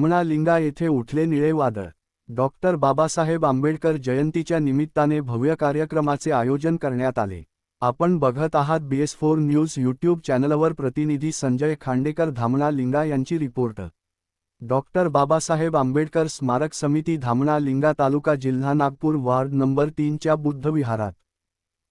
धामणा लिंगा येथे उठले निळे वादळ। डॉक्टर बाबासाहेब आंबेडकर जयंतीच्या निमित्ताने भव्य कार्यक्रमाचे आयोजन करण्यात आले। आपण बघत आहात BS4 न्यूज यूट्यूब चॅनलवर। प्रतिनिधी संजय खांडेकर, धामणा लिंगा यांची रिपोर्ट। डॉक्टर बाबासाहेब आंबेडकर स्मारक समिती, धामणा लिंगा, तालुका जिल्हा नागपूर, वार्ड नंबर 3 च्या बुद्ध विहारात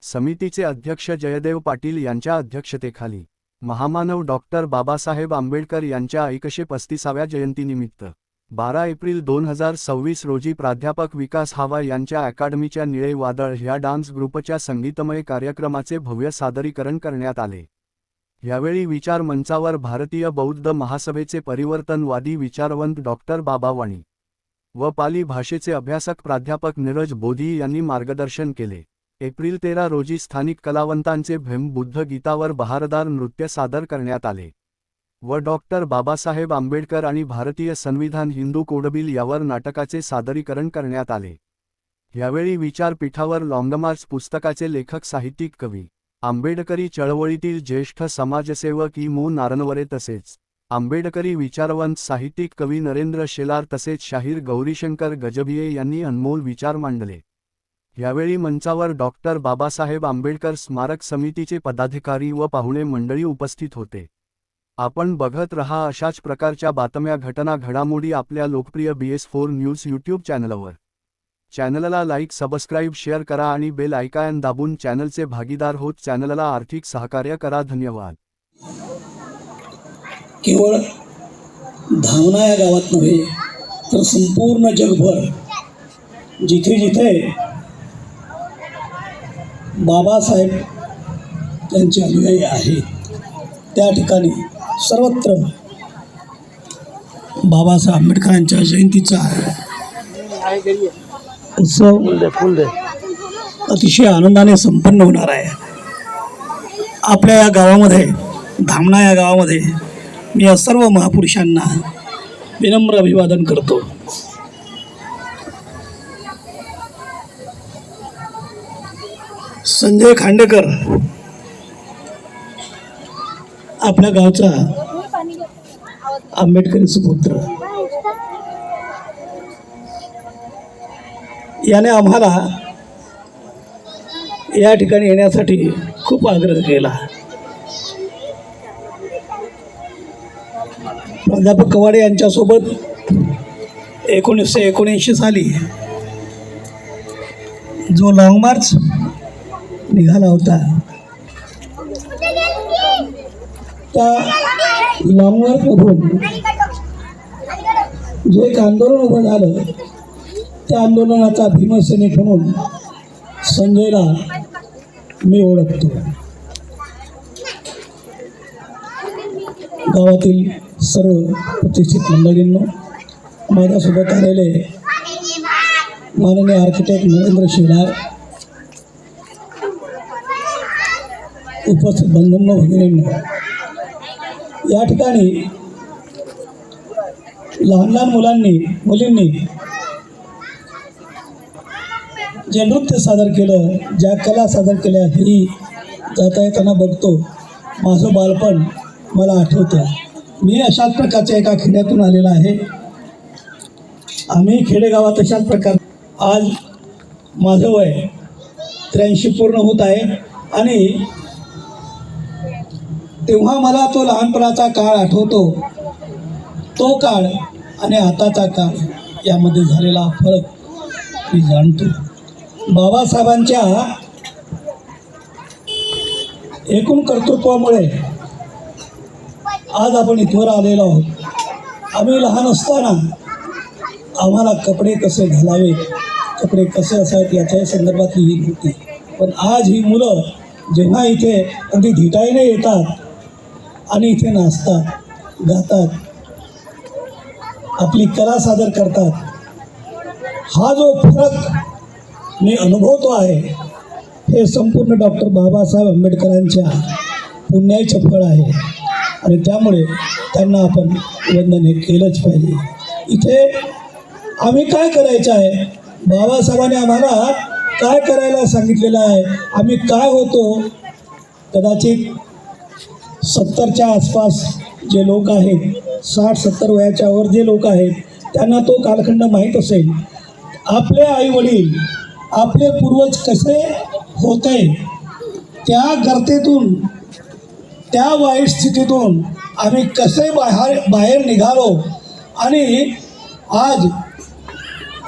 समितीचे अध्यक्ष जयदेव पाटील यांच्या अध्यक्षतेखाली महामानव डॉक्टर बाबासाहेब आंबेडकर यांच्या 135व्या जयंतीनिमित्त 12 एप्रिल 2026 रोजी प्राध्यापक विकास हावा यांच्या अकादमीच्या निळे वादळ ह्या डान्स ग्रुपच्या संगीतमय कार्यक्रमाचे भव्य सादरीकरण करण्यात आले। यावेळी विचार मंचावर भारतीय बौद्ध महासभेचे परिवर्तनवादी विचारवंत डॉक्टर बाबा वाणी व पाली भाषेचे अभ्यासक प्राध्यापक नीरज बोधी यांनी मार्गदर्शन केले। एप्रिल 13 रोजी स्थानिक कलावंतांचे भीम बुद्ध गीतावर बहारदार नृत्य सादर करण्यात आले व डॉक्टर बाबासाहेब आंबेडकर आणि भारतीय संविधान हिंदू कोडबिल यावर नाटकाचे सादरीकरण करण्यात आले। यावेळी विचारपीठावर लॉंगमार्च पुस्तकाचे लेखक, साहित्यिक, कवी, आंबेडकरी चळवळीतील ज्येष्ठ समाजसेवक मु. नारनवरे तसेच आंबेडकरी विचारवंत, साहित्यिक, कवी नरेंद्र शेलार तसेच शाहीर गौरीशंकर गजभिये यांनी अनमोल विचार मांडले। यावेळी मंचावर डॉक्टर बाबासाहेब आंबेडकर स्मारक समितीचे पदाधिकारी व पाहुणे मंडळी उपस्थित होते। आपण बघत रहा अशाच प्रकारच्या बातम्या, घटना, घडामोडी आपल्या लोकप्रिय BS4 न्यूज यूट्यूब चॅनलवर। चॅनलला लाईक, सबस्क्राईब, शेअर करा आणि बेल आयकॉन दाबून चॅनलचे भागीदार होत चॅनलला आर्थिक सहकार्य करा। धन्यवाद। केवळ धामणा या गावात नव्हे तर संपूर्ण जगभर जिथे जिथे बाबासाहेब त्यांचे अनुयायी आहेत त्या ठिकाणी सर्वत्र बाबासाहेब आंबेडकरांच्या जयंतीचा उत्सव अतिशय आनंदाने संपन्न होणार आहे। आपल्या या गावामध्ये, धामणा या गावामध्ये मी या सर्व महापुरुषांना विनम्र अभिवादन करतो। संजय खांडेकर आपल्या गावचा आंबेडकरी सुपुत्र, याने आम्हाला या ठिकाणी येण्यासाठी खूप आग्रह केला। प्राध्यापक कवाडे यांच्यासोबत 1979 साली जो लॉंग मार्च निघाला होता, त्या लॉंग मार्चमधून जे एक आंदोलन उभं झालं, त्या आंदोलनाचा भीमसैनिक म्हणून संजयला मी ओळखतो। गावातील सर्व प्रतिष्ठित मंडळींनो, माझ्यासोबत आलेले माननीय आर्किटेक्ट नरेंद्र शेलार, उपस्थित बंधूंनो, भगिनींनो, या ठिकाणी लहान लहान मुलींनी जे नृत्य सादर केलं, ज्या कला सादर केल्या, ही जाता येताना बघतो माझं बालपण मला आठवतं। मी अशाच प्रकारच्या एका खेड्यातून आलेला आहे। आम्ही खेडेगावात अशाच प्रकार, आज माझं वय 83 पूर्ण होत आहे आणि तेव्हा मला तो लहानपणाचा काळ आठवतो। तो काळ आणि आताचा काळ यामध्ये झालेला फरक मी जाणतो। बाबासाहेबांच्या एकूण कर्तृत्वामुळे आज आपण इथवर आलेलो आहोत। आम्ही लहान असताना आम्हाला कपडे कसे घालावे, कपडे कसे असावेत याच्या संदर्भात ही होती, पण आज ही मुलं जेव्हा इथे अगदी धिटाईने येतात आणि इथे नाचतात, गातात, आपली कला सादर करतात, हा जो फरक मी अनुभवतो आहे, हे संपूर्ण डॉक्टर बाबासाहेब आंबेडकरांच्या पुण्याचं फळ आहे आणि त्यामुळे त्यांना आपण वंदन हे केलंच पाहिजे। इथे आम्ही काय करायचं आहे, बाबासाहेबांनी आम्हाला काय करायला सांगितलेलं आहे, आम्ही काय होतो, कदाचित 70च्या आसपास जे लोक आहेत 60-70 वयाच्या वर जे लोक आहेत त्यांना तो कालखंड माहीत असेल. आपले आईवडील आपले पूर्वज कसे होते, त्या गर्तेतून त्या वाईट स्थितीतून आम्ही कसे बाहेर निघालो आणि आज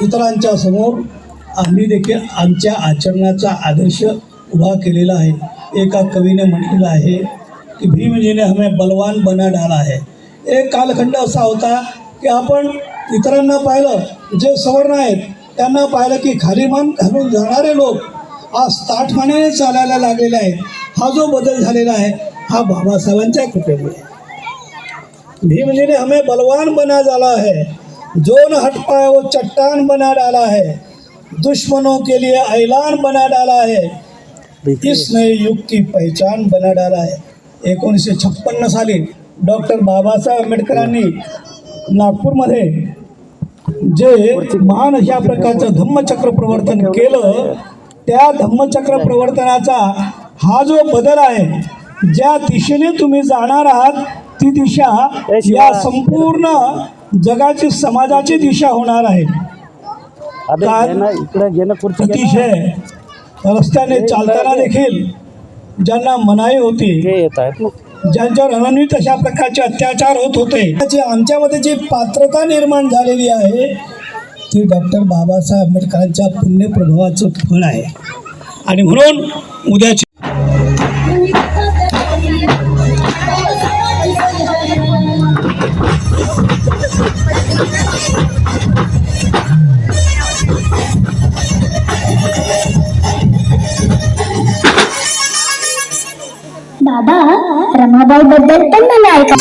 इतरांच्या समोर आम्ही देखील आमच्या आचरणाचा आदर्श उभा केलेला आहे. एका कवीने म्हटलेलं आहे की भीम जी ने हमें बलवान बना डाला है. एक कालखंड असा होता की आपण इतरांना पाहिलं, जे सवर्ण आहेत त्यांना पाहिलं की खाली मान घालून जाणारे लोक आज ताठमानेने चालायला लागलेले आहेत. हा जो बदल झालेला आहे हा बाबासाहेबांच्या कृपेमुळे. भीम जी ने हमें बलवान बना डाला है, जो न हट पाए वो चट्टान बना डाला है, दुश्मनों के लिए ऐलान बना डाला है, इस नए युग की पहचान बना डाला है. 1956 साली डॉक्टर बाबासाहेब आंबेडकरांनी नागपूरमध्ये जे महान अशा प्रकारचं धम्मचक्र प्रवर्तन केलं, त्या धम्मचक्र प्रवर्तनाचा हा जो बदल आहे, ज्या दिशेने तुम्ही जाणार आहात ती दिशा या संपूर्ण जगाची समाजाची दिशा होणार आहे. अतिशय रस्त्याने चालताना देखील ज्यांना मनाई होती, ज्यांच्यावर अनन्वित अशा प्रकारचे अत्याचार होत होते, आमच्यामध्ये जी पात्रता निर्माण झालेली आहे ती डॉक्टर बाबासाहेब आंबेडकरांच्या पुण्यप्रभावाचं फळ आहे. आणि म्हणून उद्याची बाबा, रमाबाई बद्दल पण मला ऐका.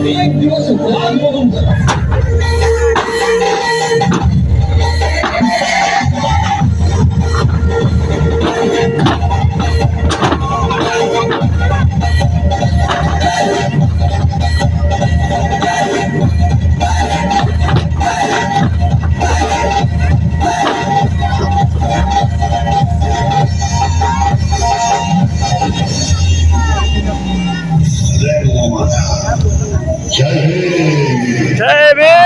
एक दिवस वाद बघून जय भीम.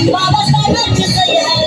बाबासाहेबांची सही आहे.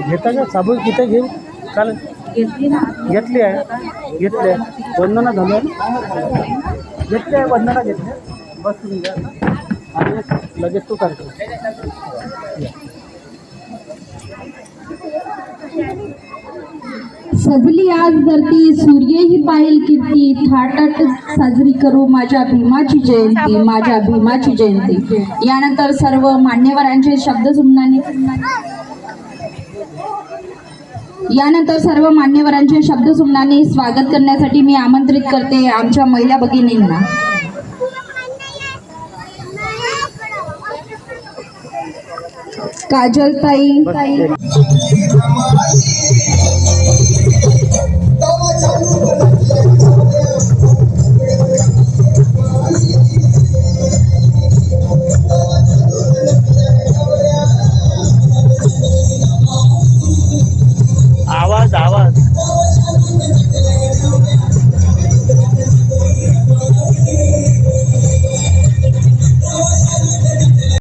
घेता का साबून किती घेऊ काल घेतली आहे वंदना झालं घेतली आहे वंदना घेतली बस तुम्ही घ्या आणि लगेच तू करतो सजली आज धरती सूर्यही पाहिल कीर्ती थाटाट साजरी करू माझ्या भीमाची जयंती यानंतर सर्व मान्यवरांचे शब्द सुमनाने स्वागत करण्यासाठी मी आमंत्रित करते आमच्या महिला भगिनींना. काजलताई